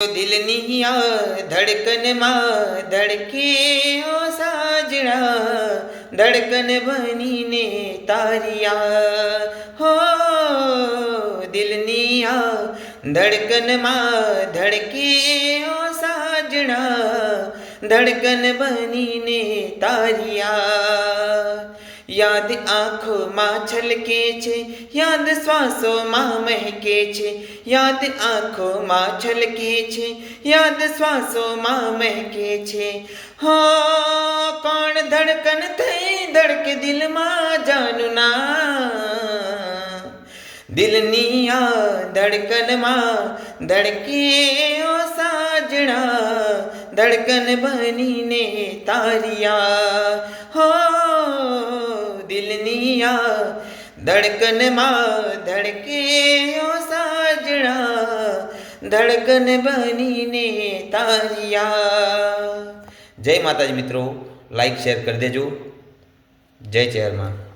દિલની આ ધડકનમાં ધડકે ઓ સાજણા, ધડકન બનીને તારિયા હો. દિલની આ ધડકનમાં ધડકે ઓ સાજણા, ધડકન બનીને તારિયા. યાદ આંખોમાં છલકે છે, યાદ શ્વાસોમાં મહેકે છે. યાદ આંખોમાં છલકે છે, યાદ શ્વાસોમાં મહેકે છે. હો કોણ ધડકન થઈ ધડકે દિલમાં જાનું ના. દિલની આ ધડકનમાં ધડકે ઓ સાજણા, ધડકન બનીને તારિયા હો. દિલની આ ધડકનમાં ધડકે ઓ સાજણા, ધડકન બનીને તારિયા. જય માતાજી મિત્રો, લાઈક શેર કરી દેજો. જય ચેરમાં.